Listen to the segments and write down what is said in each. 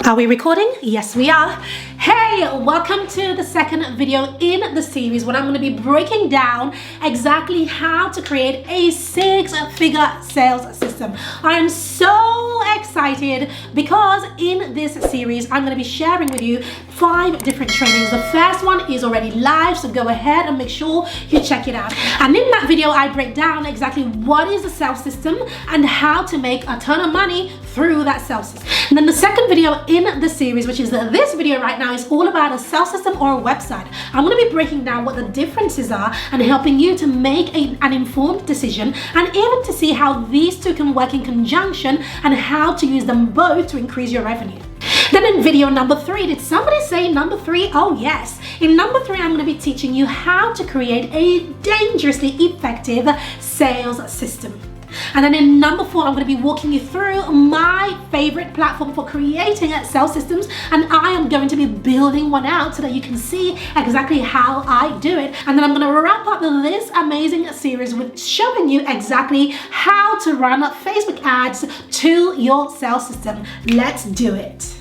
Are we recording? Yes, we are. Hey, welcome to the second video in the series when I'm going to be breaking down exactly how to create a six-figure sales system. I am so excited because in this series, I'm going to be sharing with you 5 different trainings. The first one is already live, so go ahead and make sure you check it out. And in that video, I break down exactly what is a sales system and how to make a ton of money through that sales system. And then the second video in the series, which is this video right now, is all about a sales system or a website. I'm going to be breaking down what the differences are and helping you to make an informed decision, and even to see how these two can work in conjunction and how to use them both to increase your revenue. Then in video number 3, did somebody say number 3? Oh yes. In number 3, I'm going to be teaching you how to create a dangerously effective sales system. And then in number 4, I'm going to be walking you through my favorite platform for creating sales systems, and I am going to be building one out so that you can see exactly how I do it. And then I'm going to wrap up this amazing series with showing you exactly how to run Facebook ads to your sales system. Let's do it.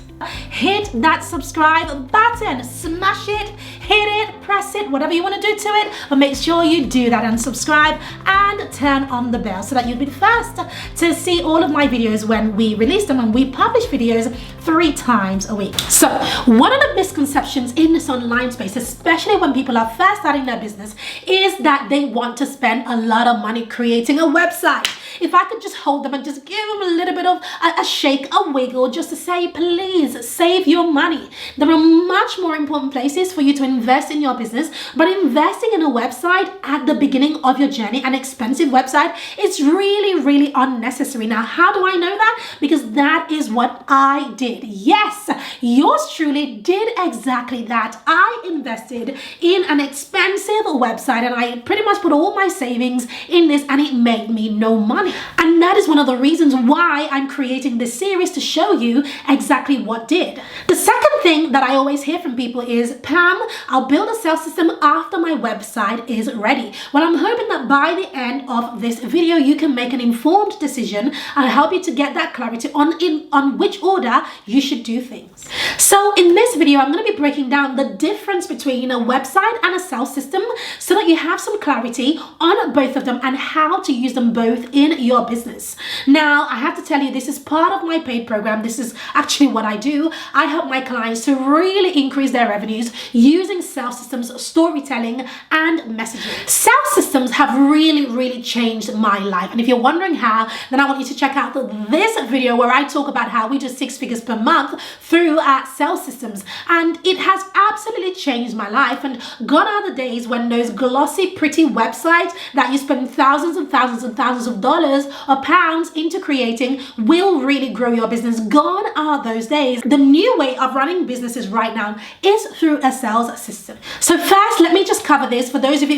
Hit that subscribe button, smash it, hit it, press it, whatever you want to do to it, but make sure you do that and subscribe and turn on the bell so that you'll be the first to see all of my videos when we release them, and we publish videos 3 times a week. So one of the misconceptions in this online space, especially when people are first starting their business, is that they want to spend a lot of money creating a website. If I could just hold them and just give them a little bit of a shake, a wiggle, just to say, please save your money. There are much more important places for you to invest in your business, but investing in a website at the beginning of your journey, an expensive website, is really unnecessary. Now, how do I know that? Because that is what I did. Yes, yours truly did exactly that. I invested in an expensive website, and I pretty much put all my savings in this, and it made me no money. And that is one of the reasons why I'm creating this series, to show you exactly what did. The second thing that I always hear from people is, Pam, I'll build a sales system after my website is ready. Well, I'm hoping that by the end of this video, you can make an informed decision and help you to get that clarity on which order you should do things. So in this video, I'm going to be breaking down the difference between a website and a sales system so that you have some clarity on both of them and how to use them both in your business. Now, I have to tell you, this is part of my paid program. This is actually what I do. I help my clients to really increase their revenues using sales systems, storytelling, and messaging. Sales systems have really changed my life. And if you're wondering how, then I want you to check out this video where I talk about how we do 6 figures per month through sales systems. And it has absolutely changed my life. And gone are the days when those glossy, pretty websites that you spend thousands and thousands and thousands of dollars or pounds into creating will really grow your business. Gone are those days. The new way of running businesses right now is through a sales system. So first, let me just cover this. For those of you,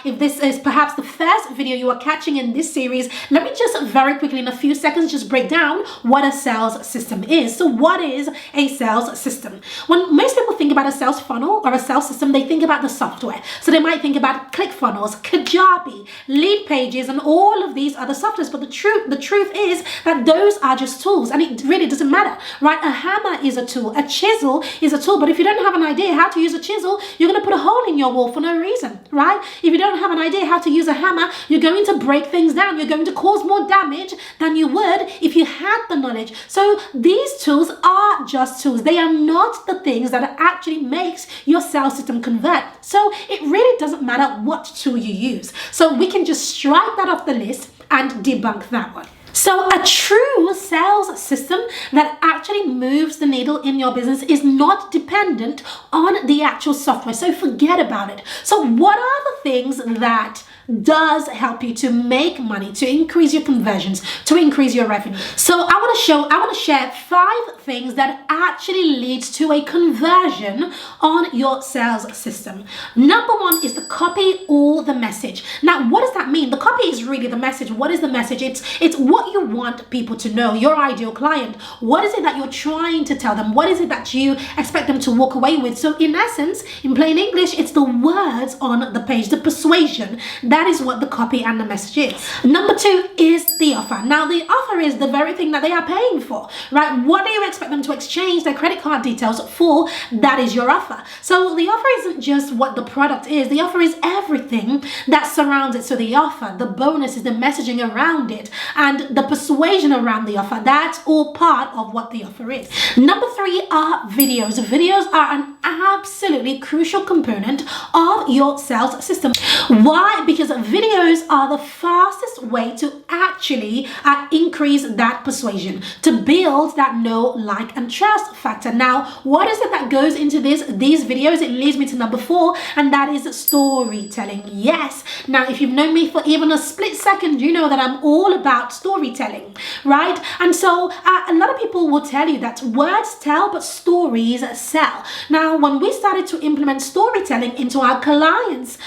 if this is perhaps the first video you are catching in this series, let me just very quickly in a few seconds just break down what a sales system is. So what is a sales system? When most people think about a sales funnel or a sales system, they think about the software. So they might think about ClickFunnels, Kajabi, Lead Pages, and all of these other softwares. But the truth is that those are just tools, and it really doesn't matter, right? A hammer is a tool, a chisel is a tool, but if you don't have an idea how to use a chisel, you're going to put a hole in your wall for no reason, right? If you don't have an idea how to use a hammer, you're going to break things down. You're going to cause more damage than you would if you had the knowledge. So these tools are just tools. They are not the things that actually makes your sales system convert. So it really doesn't matter what tool you use. So we can just strike that off the list and debunk that one. So a true sales system that actually moves the needle in your business is not dependent on the actual software. So forget about it. So what are the things that does help you to make money, to increase your conversions, to increase your revenue? So I want to share 5 things that actually leads to a conversion on your sales system. Number 1 is the copy or the message. Now, what does that mean? The copy is really the message. What is the message? It's what you want people to know, your ideal client. What is it that you're trying to tell them? What is it that you expect them to walk away with? So in essence, in plain English, it's the words on the page, the persuasion that That is what the copy and the message is. Number 2 is the offer. Now, the offer is the very thing that they are paying for, right? What do you expect them to exchange their credit card details for? That is your offer. So the offer isn't just what the product is. The offer is everything that surrounds it. So the offer, the bonus is the messaging around it, and the persuasion around the offer. That's all part of what the offer is. Number 3 are videos. Videos are an absolutely crucial component of your sales system. Why? Because videos are the fastest way to actually increase that persuasion, to build that know, like, and trust factor. Now, what is it that goes into these videos? It leads me to number 4, and that is storytelling. Yes. Now, if you've known me for even a split second, you know that I'm all about storytelling, right? And so a lot of people will tell you that words tell, but stories sell. Now, when we started to implement storytelling into our clients'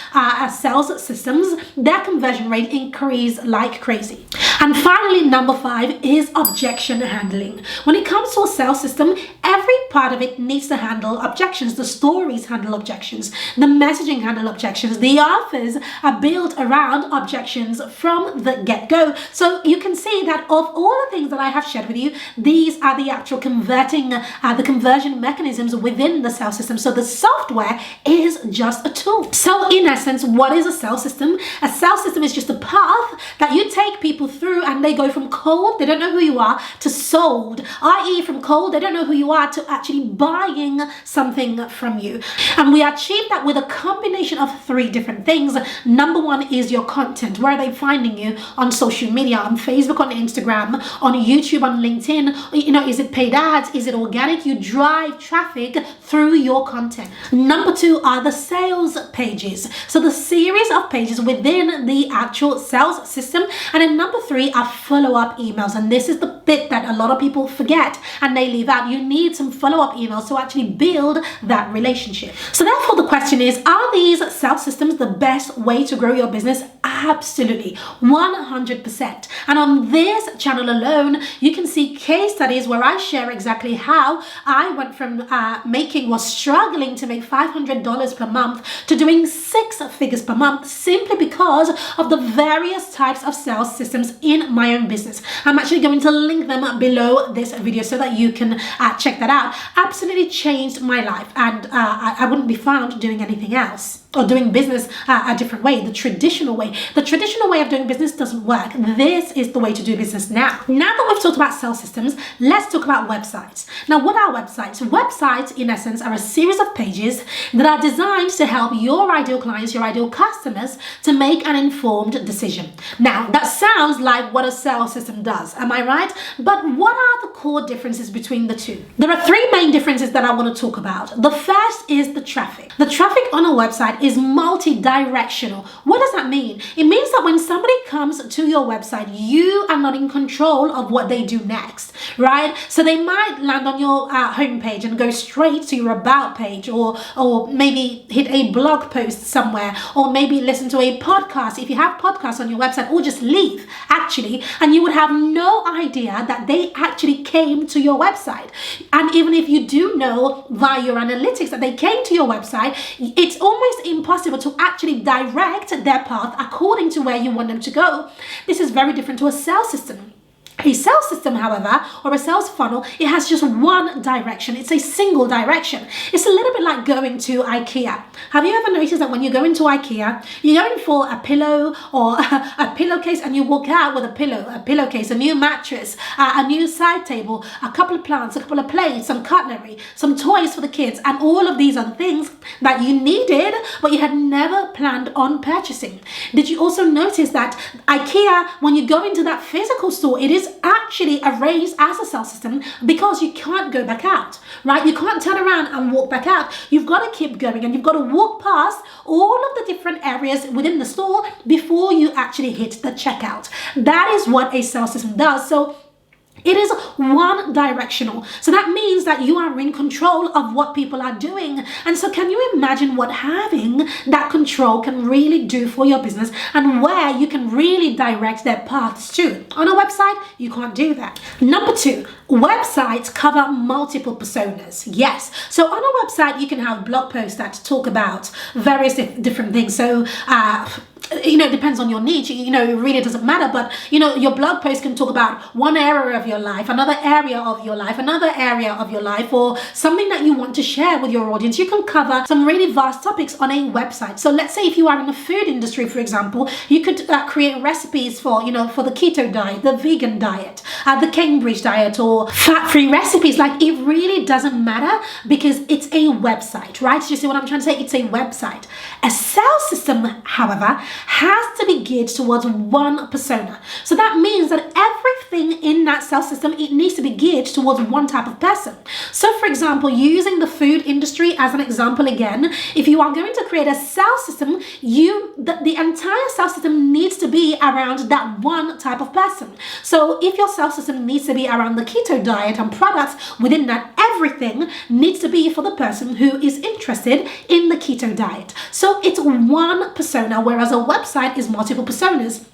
sales systems, their conversion rate increased like crazy. And finally, number 5 is objection handling. When it comes to a sales system, every part of it needs to handle objections. The stories handle objections. The messaging handle objections. The offers are built around objections from the get-go. So you can see that of all the things that I have shared with you, these are the actual the conversion mechanisms within the sales system. So the software is just a tool. So in essence, what is a sales system? A sales system is just a path that you take people through, and they go from cold, they don't know who you are, to sold, i.e. from cold, they don't know who you are, to actually buying something from you. And we achieve that with a combination of 3 different things. Number 1 is your content. Where are they finding you? On social media, on Facebook, on Instagram, on YouTube, on LinkedIn. You know, is it paid ads? Is it organic? You drive traffic through your content. Number 2 are the sales pages. So the series of pages within the actual sales system. And then number 3 are follow-up emails. And this is the bit that a lot of people forget and they leave out. You need some follow-up emails to actually build that relationship. So therefore the question is, are these sales systems the best way to grow your business? Absolutely, 100%. And on this channel alone, you can see case studies where I share exactly how I went from struggling to make $500 per month to doing 6 figures per month, simply because of the various types of sales systems in my own business. I'm actually going to link them below this video so that you can check that out. Absolutely changed my life, and I wouldn't be found doing anything else, or doing business a different way, the traditional way. The traditional way of doing business doesn't work. This is the way to do business now. Now that we've talked about sales systems, let's talk about websites. Now, what are websites? Websites, in essence, are a series of pages that are designed to help your ideal clients, your ideal customers, to make an informed decision. Now, that sounds like what a sales system does, am I right? But what are the core differences between the two? There are 3 main differences that I want to talk about. The first is the traffic. The traffic on a website is multi-directional. What does that mean? It means that when somebody comes to your website, you are not in control of what they do next, right? So they might land on your homepage and go straight to your about page, or maybe hit a blog post somewhere, or maybe listen to a podcast if you have podcasts on your website, or just leave actually, and you would have no idea that they actually came to your website. And even if you do know via your analytics that they came to your website, it's almost impossible to actually direct their path according to where you want them to go. This is very different to a sales system. A sales system, however, or a sales funnel, it has just one direction. It's a single direction. It's a little bit like going to IKEA. Have you ever noticed that when you go into IKEA, you're going for a pillow or a pillowcase, and you walk out with a pillow, a pillowcase, a new mattress, a new side table, a couple of plants, a couple of plates, some cutlery, some toys for the kids, and all of these are the things that you needed, but you had never planned on purchasing. Did you also notice that IKEA, when you go into that physical store, it is actually arranged as a sales system because you can't go back out, right? You can't turn around and walk back out. You've got to keep going, and you've got to walk past all of the different areas within the store before you actually hit the checkout. That is what a sales system does. So it is one directional. So that means that you are in control of what people are doing. And so can you imagine what having that control can really do for your business, and where you can really direct their paths to? On a website, you can't do that. Number 2, Websites cover multiple personas. Yes. So on a website, you can have blog posts that talk about various different things. So, it depends on your niche. It really doesn't matter. But, your blog post can talk about one area of your life, another area of your life, another area of your life, or something that you want to share with your audience. You can cover some really vast topics on a website. So let's say if you are in the food industry, for example, you could create recipes for the keto diet, the vegan diet, the Cambridge diet, or fat-free recipes. Like, it really doesn't matter because it's a website, right? So you see what I'm trying to say? It's a website. A sales system, however, has to be geared towards one persona. So that means that everything in that sales system, it needs to be geared towards one type of person. So for example, using the food industry as an example again, if you are going to create a sales system, the entire sales system needs to be around that one type of person. So if your sales system needs to be around the keto diet and products within that, everything needs to be for the person who is interested in the keto diet. So it's one persona, whereas a website is multiple personas.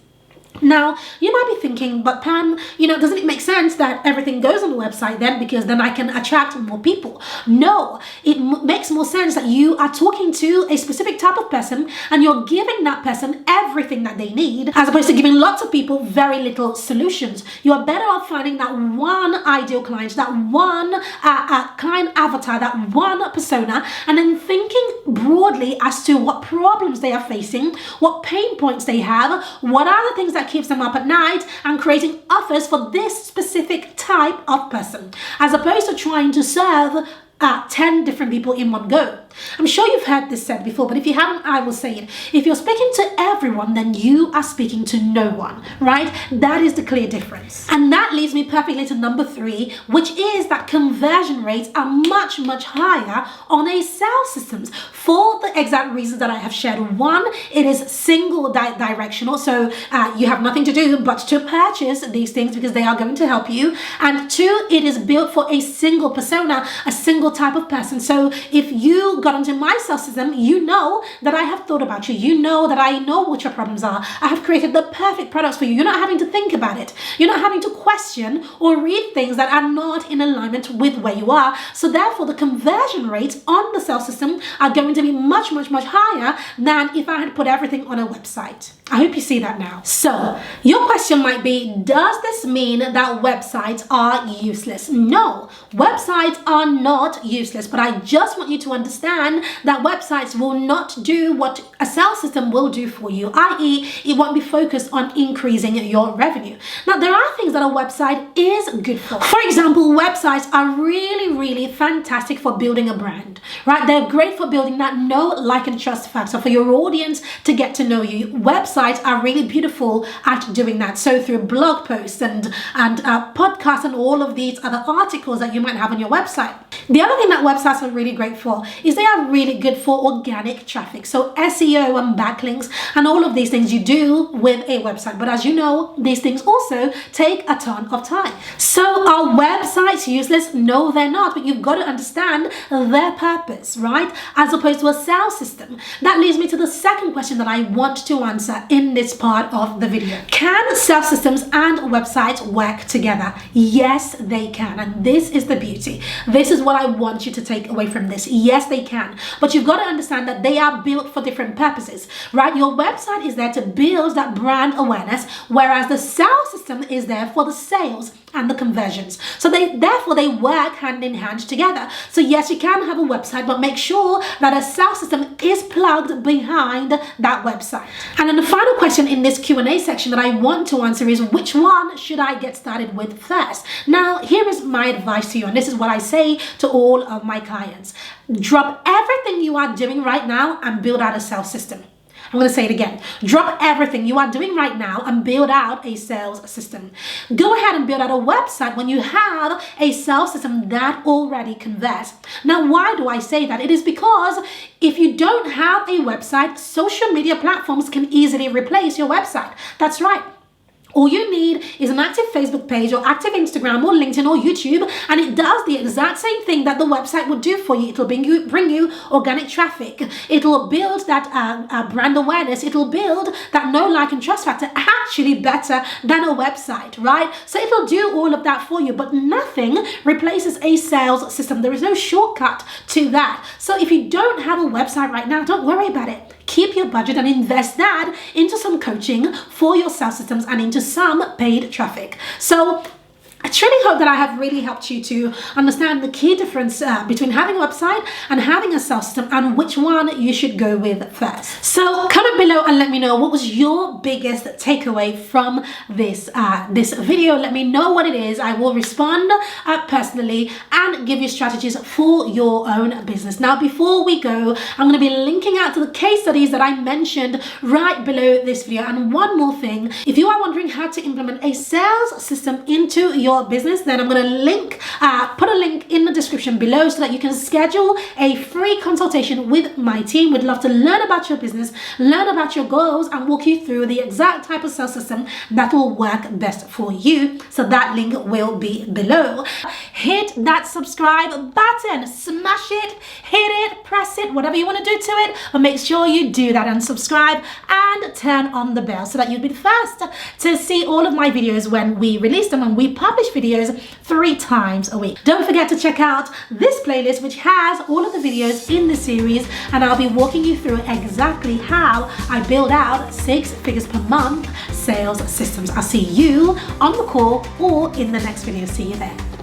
Now, you might be thinking, but Pam, doesn't it make sense that everything goes on the website then, because then I can attract more people? No, it makes more sense that you are talking to a specific type of person and you're giving that person everything that they need, as opposed to giving lots of people very little solutions. You are better off finding that one ideal client, that one client avatar, that one persona, and then thinking broadly as to what problems they are facing, what pain points they have, what are the things that keeps them up at night, and creating offers for this specific type of person, as opposed to trying to serve 10 different people in one go. I'm sure you've heard this said before, but if you haven't, I will say it. If you're speaking to everyone, then you are speaking to no one, right? That is the clear difference. And that leads me perfectly to number 3, which is that conversion rates are much, much higher on a sales systems for the exact reasons that I have shared. One, it is single directional. So you have nothing to do but to purchase these things because they are going to help you. And 2, it is built for a single persona, a single type of person. So if you got onto my sales system, you know that I have thought about you. You know that I know what your problems are. I have created the perfect products for you. You're not having to think about it. You're not having to question or read things that are not in alignment with where you are. So therefore, the conversion rates on the sales system are going to be much, much, much higher than if I had put everything on a website. I hope you see that now. So your question might be, does this mean that websites are useless? No, websites are not useless, but I just want you to understand that websites will not do what a sales system will do for you, i.e. it won't be focused on increasing your revenue. Now, there are things that a website is good for. For example, websites are really, really fantastic for building a brand, right? They're great for building that know, like, and trust factor for your audience to get to know you. Websites are really beautiful at doing that. So through blog posts and podcasts and all of these other articles that you might have on your website. The other thing that websites are really great for is they are really good for organic traffic. So SEO and backlinks and all of these things you do with a website. But as you know, these things also take a ton of time. So are websites useless? No, they're not. But you've got to understand their purpose, right? As opposed to a sales system. That leads me to the second question that I want to answer in this part of the video. Can sales systems and websites work together? Yes, they can. And this is the beauty. This is what I want you to take away from this. Yes, they can. But you've got to understand that they are built for different purposes, right? Your website is there to build that brand awareness, whereas the sales system is there for the sales and the conversions. So therefore they work hand in hand together. So yes, you can have a website, but make sure that a sales system is plugged behind that website. And then the final question in this Q&A section that I want to answer is, which one should I get started with first? Now, here is my advice to you, and this is what I say to all of my clients. Drop everything you are doing right now and build out a sales system. I'm going to say it again. Drop everything you are doing right now and build out a sales system. Go ahead and build out a website when you have a sales system that already converts. Now, why do I say that? It is because if you don't have a website, social media platforms can easily replace your website. That's right. All you need is an active Facebook page or active Instagram or LinkedIn or YouTube, and it does the exact same thing that the website would do for you. It'll bring you organic traffic. It'll build that brand awareness. It'll build that know, like, and trust factor actually better than a website, right? So it'll do all of that for you, but nothing replaces a sales system. There is no shortcut to that. So if you don't have a website right now, don't worry about it. Keep your budget and invest that into some coaching for your sales systems and into some paid traffic. So I truly hope that I have really helped you to understand the key difference between having a website and having a sales system, and which one you should go with first. So comment below and let me know what was your biggest takeaway from this video. Let me know what it is. I will respond personally and give you strategies for your own business. Now, before we go, I'm going to be linking out to the case studies that I mentioned right below this video. And one more thing, if you are wondering how to implement a sales system into your business, then I'm going to put a link in the description below so that you can schedule a free consultation with my team. We'd love to learn about your business, learn about your goals, and walk you through the exact type of sales system that will work best for you. So that link will be below. Hit that subscribe button, smash it, hit it, press it, whatever you want to do to it, but make sure you do that and subscribe and turn on the bell so that you'll be the first to see all of my videos when we release them, and we publish videos 3 times a week. Don't forget to check out this playlist, which has all of the videos in the series, and I'll be walking you through exactly how I build out 6 figures per month sales systems. I'll see you on the call or in the next video. See you there.